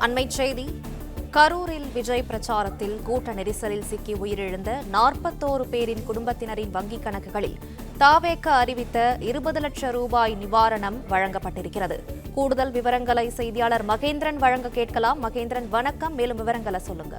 அண்மைச் செய்தி. கரூரில் விஜய் பிரச்சாரத்தில் கூட்ட நெரிசலில் சிக்கி உயிரிழந்த 41 பேரின் குடும்பத்தினரின் வங்கிக் கணக்குகளில் தவேக அறிவித்த 20 லட்சம் ரூபாய் நிவாரணம் வழங்கப்பட்டிருக்கிறது. கூடுதல் விவரங்களை செய்தியாளர் மகேந்திரன் வழங்க கேட்கலாம். மகேந்திரன், வணக்கம். மேலும் விவரங்களை சொல்லுங்க.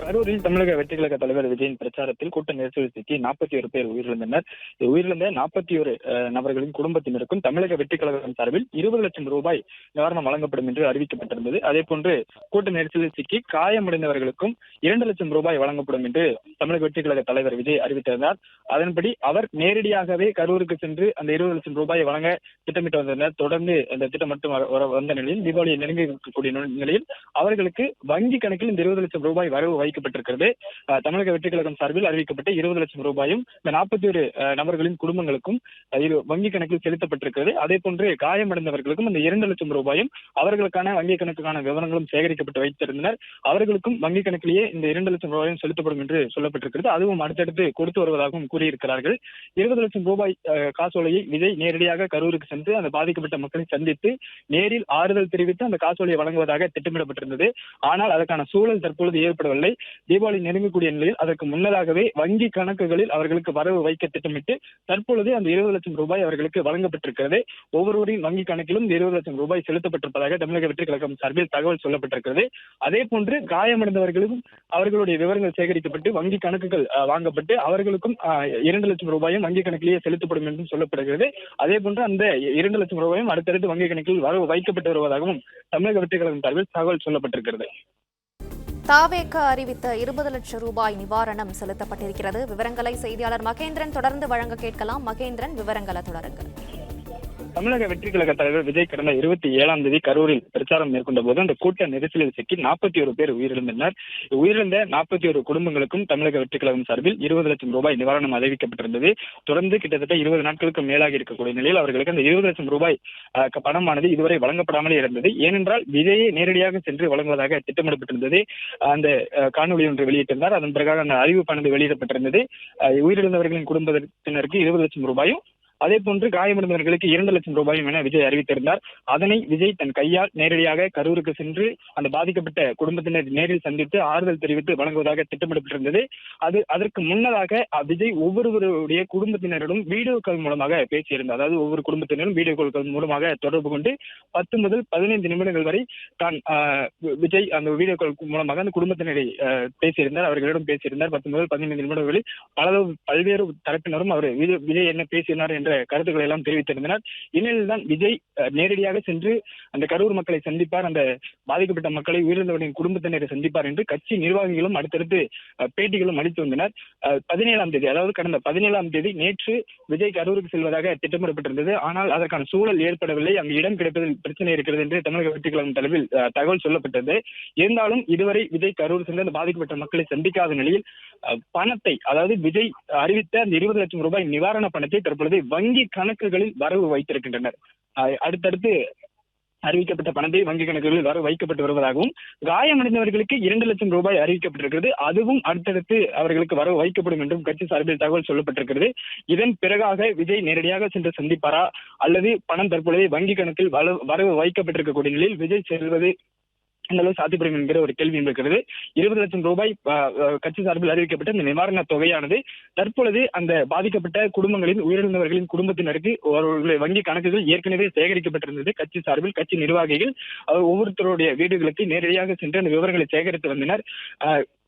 கரூரில் தமிழக வெற்றி கழக தலைவர் விஜயின் பிரச்சாரத்தில் கூட்ட நெரிசலில் சிக்கி 41 பேர் உயிரிழந்தனர். உயிரிழந்த 41 நபர்களின் குடும்பத்தினருக்கும் தமிழக வெற்றி கழகம் சார்பில் 20 லட்சம் ரூபாய் நிவாரணம் வழங்கப்படும் என்று அறிவிக்கப்பட்டிருந்தது. அதேபோன்று கூட்ட நெரிசலில் சிக்கி காயமடைந்தவர்களுக்கும் 2 லட்சம் ரூபாய் வழங்கப்படும் என்று தமிழக வெற்றி கழக தலைவர் விஜய் அறிவித்திருந்தார். அதன்படி அவர் நேரடியாகவே கரூருக்கு சென்று அந்த 20 லட்சம் ரூபாயை வழங்க திட்டமிட்டு வந்தனர். தொடர்ந்து அந்த திட்டம் மட்டும் வந்த நிலையில் தீபாவளியை நெருங்கி இருக்கக்கூடிய நிலையில் அவர்களுக்கு வங்கி கணக்கில் இந்த 20 லட்சம் ரூபாய் வரவு வைக்கப்பட்டிருக்கிறது. தமிழக வெற்றி கழகம் சார்பில் அறிவிக்கப்பட்ட 20 லட்சம் ரூபாயும் இந்த 41 நபர்களின் குடும்பங்களுக்கும் வங்கி கணக்கில் செலுத்தப்பட்டிருக்கிறது. அதே போன்று காயமடைந்தவர்களுக்கும் இந்த 2 லட்சம் ரூபாயும் அவர்களுக்கான வங்கி கணக்குக்கான விவரங்களும் சேகரிக்கப்பட்டு வைத்திருந்தனர். அவர்களுக்கும் வங்கி கணக்கிலேயே இந்த 2 லட்சம் ரூபாயும் செலுத்தப்படும் என்று சொல்லப்பட்டிருக்கிறது. அதுவும் அடுத்தடுத்து கொடுத்து வருவதாகவும் கூறியிருக்கிறார்கள். 20 லட்சம் ரூபாய் காசோலையை விஜய் நேரடியாக கரூருக்கு சென்று அந்த பாதிக்கப்பட்ட மக்களை சந்தித்து நேரில் ஆறுதல் தெரிவித்து அந்த காசோலையை வழங்குவதாக திட்டமிடப்பட்டிருந்தது. ஆனால் அதற்கான சூழல் தற்பொழுது ஏற்படவில்லை. தீபாவளி நெருங்கக்கூடிய நிலையில் அதற்கு முன்னதாகவே வங்கி கணக்குகளில் அவர்களுக்கு வரவு வைக்க திட்டமிட்டு தற்பொழுது அந்த 20 லட்சம் ரூபாய் அவர்களுக்கு வழங்கப்பட்டிருக்கிறது. ஒவ்வொருவரின் வங்கி கணக்கிலும் 20 லட்சம் ரூபாய் செலுத்தப்பட்டிருப்பதாக தமிழக வெற்றி கழகம் சார்பில் தகவல் சொல்லப்பட்டிருக்கிறது. அதே போன்று காயமடைந்தவர்களுக்கும் அவர்களுடைய விவரங்கள் சேகரிக்கப்பட்டு வங்கி கணக்குகள் வாங்கப்பட்டு அவர்களுக்கும் 2 லட்சம் ரூபாயும் வங்கி கணக்கிலேயே செலுத்தப்படும் என்றும் சொல்லப்படுகிறது. அதே போன்று அந்த 2 லட்சம் ரூபாயும் அடுத்தடுத்து வங்கி கணக்கில் வரவு வைக்கப்பட்டு வருவதாகவும் தமிழக வெற்றி கழகம் சார்பில் தகவல் சொல்லப்பட்டிருக்கிறது. தவேக அறிவித்த 20 லட்சம் ரூபாய் நிவாரணம் செலுத்தப்பட்டிருக்கிறது. விவரங்களை செய்தியாளர் மகேந்திரன் தொடர்ந்து வழங்க கேட்கலாம். மகேந்திரன், விவரங்களை தொடருங்க. தமிழக வெற்றி கழக தலைவர் விஜய் கடந்த 27ஆம் தேதி கரூரில் பிரச்சாரம் மேற்கொண்ட போது அந்த கூட்ட நெரிசலில் சிக்கி 41 பேர் உயிரிழந்தனர். உயிரிழந்த 41 குடும்பங்களுக்கும் தமிழக வெற்றி கழகம் சார்பில் 20 லட்சம் ரூபாய் நிவாரணம் அறிவிக்கப்பட்டிருந்தது. தொடர்ந்து கிட்டத்தட்ட 20 நாட்களுக்கு மேலாக இருக்கக்கூடிய நிலையில் அவர்களுக்கு அந்த 20 லட்சம் ரூபாய் பணமானது இதுவரை வழங்கப்படாமலே இருந்தது. ஏனென்றால் விஜயை நேரடியாக சென்று வழங்குவதாக திட்டமிடப்பட்டிருந்தது. அந்த காணொலி ஒன்று வெளியிட்டிருந்தார். அதன் பிறகு அந்த அறிவிப்பானது வெளியிடப்பட்டிருந்தது. உயிரிழந்தவர்களின் குடும்பத்தினருக்கு 20 லட்சம் ரூபாயும் அதே போன்று காயமடைந்தவர்களுக்கு 2 லட்சம் ரூபாயும் என விஜய் அறிவித்திருந்தார். அதனை விஜய் தன் கையால் நேரடியாக கரூருக்கு சென்று அந்த பாதிக்கப்பட்ட குடும்பத்தினர் நேரில் சந்தித்து ஆறுதல் தெரிவித்து வழங்குவதாக திட்டமிடப்பட்டிருந்தது. அதற்கு முன்னதாக விஜய் ஒவ்வொருவருடைய குடும்பத்தினரிடம் வீடியோ கால் மூலமாக பேசியிருந்தார். அதாவது ஒவ்வொரு குடும்பத்தினரும் வீடியோ கால் மூலமாக தொடர்பு கொண்டு 10 முதல் 15 நிமிடங்கள் வரை தான் விஜய் அந்த வீடியோ கால் மூலமாக அந்த குடும்பத்தினரை பேசியிருந்தார். அவர்களிடம் பேசியிருந்தார். 10 முதல் 15 நிமிடங்களில் பல்வேறு தரப்பினரும் அவர் விஜய் என்ன பேசினார் என்ற கருத்துக்களை எல்லாம் தெரிவித்திருந்தனர். இந்நிலையில் தான் விஜய் நேரடியாக சென்று அந்த கரூர் மக்களை சந்திப்பார், அந்த பாதிக்கப்பட்ட மக்களை உயிரிழந்தவர்களின் குடும்பத்தினரை சந்திப்பார் என்று கட்சி நிர்வாகிகளும் அடுத்தடுத்து பேட்டிகளும் அளித்து வந்தனர். 17ஆம் தேதி, அதாவது கடந்த 17ஆம் தேதி நேற்று விஜய் கரூருக்கு செல்வதாக திட்டமிடப்பட்டிருந்தது. ஆனால் அதற்கான சூழல் ஏற்படவில்லை. அங்கு இடம் கிடைப்பதில் பிரச்சனை இருக்கிறது என்று தமிழக வெற்றி கழகம் தலைவில் தகவல் சொல்லப்பட்டது. இருந்தாலும் இதுவரை விஜய் கரூர் சென்று அந்த பாதிக்கப்பட்ட மக்களை சந்திக்காத நிலையில் பணத்தை, அதாவது விஜய் அறிவித்த அந்த 20 லட்சம் ரூபாய் நிவாரண பணத்தை தற்பொழுது வங்கி கணக்குகளில் வரவு வைத்திருக்கின்றனர். அடுத்தடுத்து அறிவிக்கப்பட்ட பணத்தை வங்கி கணக்குகளில் வரவு வைக்கப்பட்டு வருவதாகவும், காயமடைந்தவர்களுக்கு 2 லட்சம் ரூபாய் அறிவிக்கப்பட்டிருக்கிறது. அதுவும் அடுத்தடுத்து அவர்களுக்கு வரவு வைக்கப்படும் என்றும் கட்சி சார்பில் தகவல் சொல்லப்பட்டிருக்கிறது. இதன் பிறகாக விஜய் நேரடியாக சென்று சந்திப்பாரா அல்லது பணம் தற்பொழுது வங்கி கணக்கில் வரவு வைக்கப்பட்டிருக்கக்கூடிய நிலையில் விஜய் செல்வது இந்த அளவு சாத்தியப்படும் என்கிற ஒரு கேள்வி இருக்கிறது. 20 லட்சம் ரூபாய் கட்சி சார்பில் அறிவிக்கப்பட்ட இந்த நிவாரண தொகையானது தற்பொழுது அந்த பாதிக்கப்பட்ட குடும்பங்களின் உயிரிழந்தவர்களின் குடும்பத்தினருக்கு வங்கி கணக்குகள் ஏற்கனவே சேகரிக்கப்பட்டிருந்தது. கட்சி சார்பில் கட்சி நிர்வாகிகள் ஒவ்வொருத்தருடைய வீடுகளுக்கு நேரடியாக சென்று அந்த விவரங்களை சேகரித்து வந்தனர்.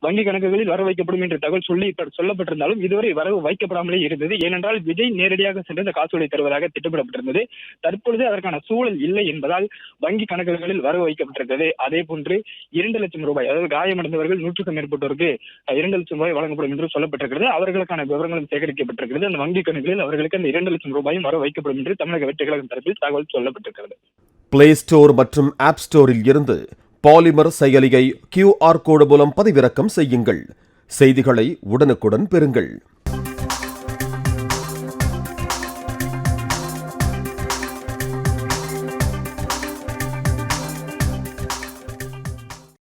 வங்கி கணக்குகளில் வரவு வைக்கப்படும் என்று தகவல் சொல்லப்பட்டிருந்தாலும் இதுவரை வரவு வைக்கப்படாமலே இருந்தது. ஏனென்றால் விஜய் நேரடியாக சென்று இந்த காசோலை தருவதாக திட்டமிடப்பட்டிருந்தது. தற்பொழுது அதற்கான சூழல் இல்லை என்பதால் வங்கி கணக்குகளில் வரவு வைக்கப்பட்டிருக்கிறது. அதே போன்று 2 லட்சம் ரூபாய், அதாவது காயமடைந்தவர்கள் 100க்கும் மேற்பட்டோருக்கு 2 லட்சம் ரூபாய் வழங்கப்படும் என்று சொல்லப்பட்டிருக்கிறது. அவர்களுக்கான விவரங்களும் சேகரிக்கப்பட்டிருக்கிறது. அந்த வங்கி கணக்குகளில் அவர்களுக்கு அந்த 2 லட்சம் ரூபாயும் வரவு வைக்கப்படும் என்று தமிழக வெற்றி கழகம் தரப்பில் தகவல் சொல்லப்பட்டிருக்கிறது. பிளே ஸ்டோர் மற்றும் ஆப் ஸ்டோரில் இருந்து பாலிமர் செயலியை QR கோடு மூலம் பதிவிறக்கம் செய்யுங்கள். செய்திகளை உடனுக்குடன் பெறுங்கள்.